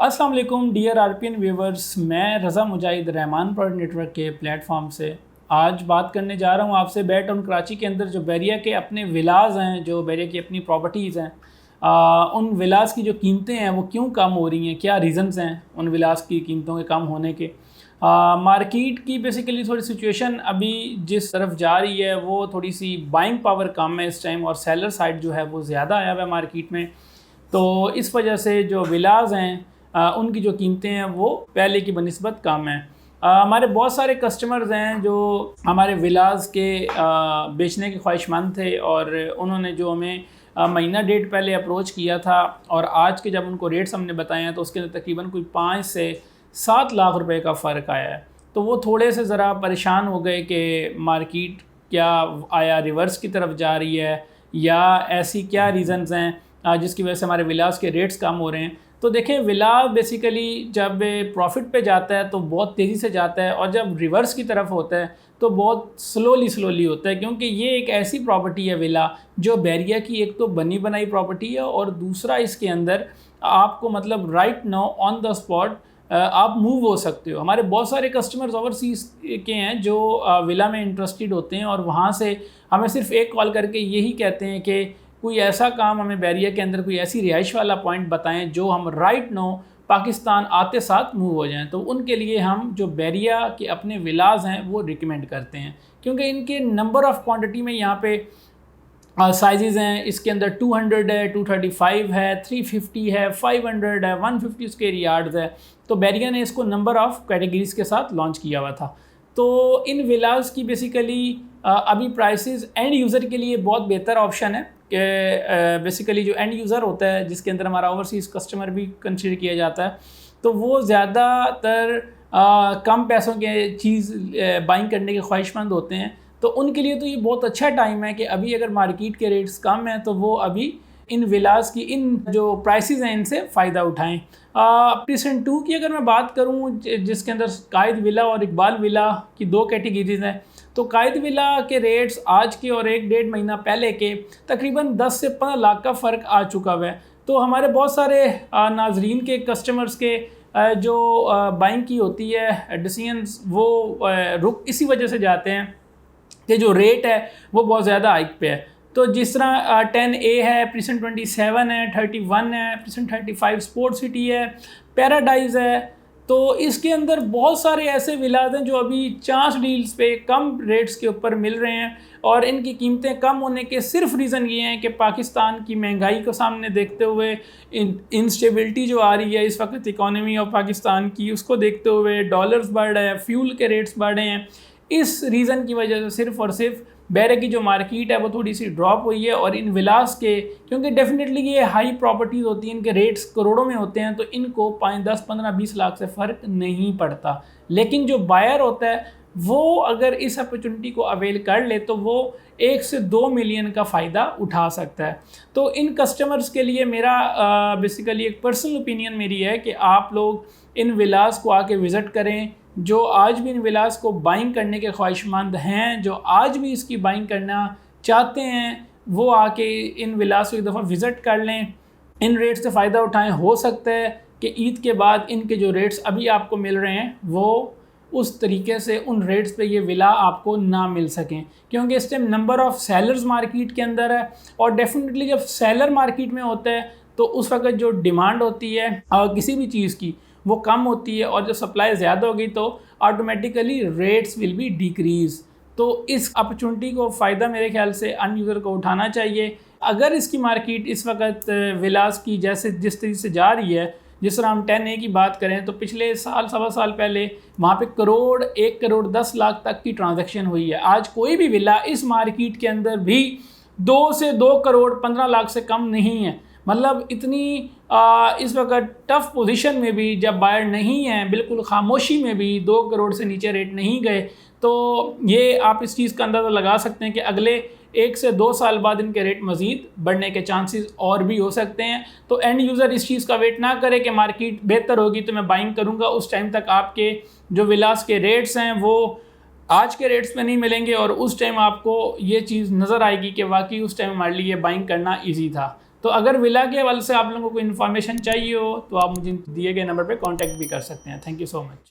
अस्सलाम वालेकुम dear RPN viewers, मैं रज़ा मुजाहिद रहमान प्रोडक्ट नेटवर्क के प्लेटफॉर्म से आज बात करने जा रहा हूं आपसे बैट टाउन कराची के अंदर जो बैरिया के अपने विलाज हैं, जो बैरिया की अपनी प्रॉपर्टीज़ हैं, उन विलाज की जो कीमतें हैं वो क्यों कम हो रही हैं, क्या रीज़न्स हैं उन विलाज की कीमतों के कम होने के। मार्केट की बेसिकली थोड़ी सिचुएशन अभी जिस तरफ जा रही है वो थोड़ी सी बाइंग पावर कम है इस टाइम, और सेलर साइड जो है वो ज़्यादा आया हुआ है मार्केट में। तो इस वजह से जो विलाज हैं उनकी जो कीमतें हैं वो पहले की बनिस्बत कम हैं। हमारे बहुत सारे कस्टमर्स हैं जो हमारे विलाज के बेचने के ख्वाहिशमंद थे, और उन्होंने जो हमें महीना डेट पहले अप्रोच किया था, और आज के जब उनको रेट्स हमने बताए हैं तो उसके अंदर तकरीबन कोई 5 से 7 लाख रुपए का फ़र्क आया है। तो वो थोड़े से ज़रा परेशान हो गए कि मार्केट क्या आया रिवर्स की तरफ जा रही है, या ऐसी क्या रीज़न्स हैं जिसकी वजह से हमारे विलाज के रेट्स कम हो रहे हैं। तो देखें, विला बेसिकली जब प्रॉफिट पे जाता है तो बहुत तेज़ी से जाता है, और जब रिवर्स की तरफ होता है तो बहुत स्लोली होता है, क्योंकि ये एक ऐसी प्रॉपर्टी है विला जो बैरिया की एक तो बनी बनाई प्रॉपर्टी है, और दूसरा इसके अंदर आपको मतलब right now on the spot आप मूव हो सकते हो। हमारे बहुत सारे कस्टमर्स ओवरसीज़ के हैं जो विला में इंटरेस्टेड होते हैं, और वहाँ से हमें सिर्फ एक कॉल करके यही कहते हैं कि कोई ऐसा काम हमें बैरिया के अंदर कोई ऐसी रिहाइश वाला पॉइंट बताएं जो हम राइट नो पाकिस्तान आते साथ मूव हो जाएं। तो उनके लिए हम जो बैरिया के अपने विलाज हैं वो रिकमेंड करते हैं, क्योंकि इनके नंबर ऑफ़ क्वांटिटी में यहाँ पे साइजेज़ हैं। इसके अंदर 200 है, 235 है, 350 है, 500 है, 150 स्क्वायर यार्ड्स है। तो बैरिया ने इसको नंबर ऑफ़ कैटेगरीज़ के साथ लॉन्च किया हुआ था। तो इन विलाज की बेसिकली अभी प्राइसेस एंड यूज़र के लिए बहुत बेहतर ऑप्शन है कि बेसिकली जो एंड यूज़र होता है, जिसके अंदर हमारा ओवरसीज़ कस्टमर भी कंसीडर किया जाता है, तो वो ज़्यादातर कम पैसों के चीज़ बाइंग करने के ख्वाहिशमंद होते हैं। तो उनके लिए तो ये बहुत अच्छा टाइम है कि अभी अगर मार्केट के रेट्स कम हैं तो वो अभी इन विलास की इन जो प्राइसेस हैं इनसे फ़ायदा उठाएं। प्रीसेंट 2 की अगर मैं बात करूं, जिसके अंदर कायद विला और इकबाल विला की 2 कैटेगरीज हैं, तो कायद विला के रेट्स आज के और 1-1.5 महीना पहले के तकरीबन 10 से 15 लाख का फ़र्क आ चुका हुआ है। तो हमारे बहुत सारे नाजरीन के कस्टमर्स के जो बाइंग की होती है डिसीजंस वो रुक इसी वजह से जाते हैं कि जो रेट है वो बहुत ज़्यादा हाइक पे है। तो जिस तरह 10A है, प्रीसेंट 27 है, 31 है, प्रीसेंट 35 स्पोर्ट सिटी है, पैराडाइज है। तो इसके अंदर बहुत सारे ऐसे विलाज हैं जो अभी चांस डील्स पे कम रेट्स के ऊपर मिल रहे हैं, और इनकी कीमतें कम होने के सिर्फ रीज़न ये हैं कि पाकिस्तान की महंगाई को सामने देखते हुए, इंस्टेबिलिटी जो आ रही है इस वक्त इकॉनमी ऑफ पाकिस्तान की, उसको देखते हुए डॉलर्स बढ़ रहे हैं, फ्यूल के रेट्स बढ़ रहे हैं। इस रीज़न की वजह से सिर्फ़ और सिर्फ बैरिया की जो मार्केट है वो थोड़ी सी ड्रॉप हुई है। और इन विलास के, क्योंकि डेफिनेटली ये हाई प्रॉपर्टीज़ होती हैं, इनके रेट्स करोड़ों में होते हैं, तो इनको 5, 10, 15, 20 लाख से फ़र्क नहीं पड़ता। लेकिन जो बायर होता है वो अगर इस अपॉर्चुनिटी को अवेल कर ले तो वो 1 से 2 मिलियन का फ़ायदा उठा सकता है। तो इन कस्टमर्स के लिए मेरा बेसिकली एक पर्सनल ओपिनियन मेरी है कि आप लोग इन विलास को आके विज़िट करें। जो आज भी इन विलास को बाइंग करने के ख्वाहिशमंद हैं, जो आज भी इसकी बाइंग करना चाहते हैं, वो आके इन विलास को एक दफ़ा विज़िट कर लें, इन रेट्स से फ़ायदा उठाएं। हो सकता है कि ईद के बाद इनके जो रेट्स अभी आपको मिल रहे हैं वो उस तरीके से उन रेट्स पे ये विला आपको ना मिल सकें, क्योंकि इस time number of sellers market के अंदर है, और डेफिनेटली जब सेलर मार्केट में होता है तो उस वक्त जो डिमांड होती है किसी भी चीज़ की वो कम होती है, और जब सप्लाई ज़्यादा होगी तो automatically rates will be decrease. तो इस अपॉर्चुनिटी को फ़ायदा मेरे ख्याल से अन यूज़र को उठाना चाहिए। अगर इसकी मार्केट इस वक्त विलास की जैसे जिस तरीके से जा रही है, जिस तरह हम 10A की बात करें तो पिछले साल, सवा साल पहले वहाँ पे 1 करोड़ 10 लाख तक की ट्रांजैक्शन हुई है। आज कोई भी विला इस मार्केट के अंदर भी 2 से 2 करोड़ 15 लाख से कम नहीं है। मतलब इतनी इस वक्त टफ़ पोजीशन में भी, जब बायर नहीं है, बिल्कुल खामोशी में भी 2 करोड़ से नीचे रेट नहीं गए, तो ये आप इस चीज़ का अंदाज़ा लगा सकते हैं कि अगले 1 से 2 साल बाद इनके रेट मज़ीद बढ़ने के चांसेस और भी हो सकते हैं। तो एंड यूज़र इस चीज़ का वेट ना करे कि मार्केट बेहतर होगी तो मैं बाइंग करूँगा। उस टाइम तक आपके जो विलास के रेट्स हैं वो आज के रेट्स में नहीं मिलेंगे, और उस टाइम आपको ये चीज़ नज़र आएगी कि वाकई उस टाइम हमारे लिए बाइंग करना ईजी था। तो अगर विला के हवाले से आप लोगों को इन्फॉर्मेशन चाहिए हो तो आप मुझे दिए गए नंबर पर कॉन्टैक्ट भी कर सकते हैं। Thank you so much.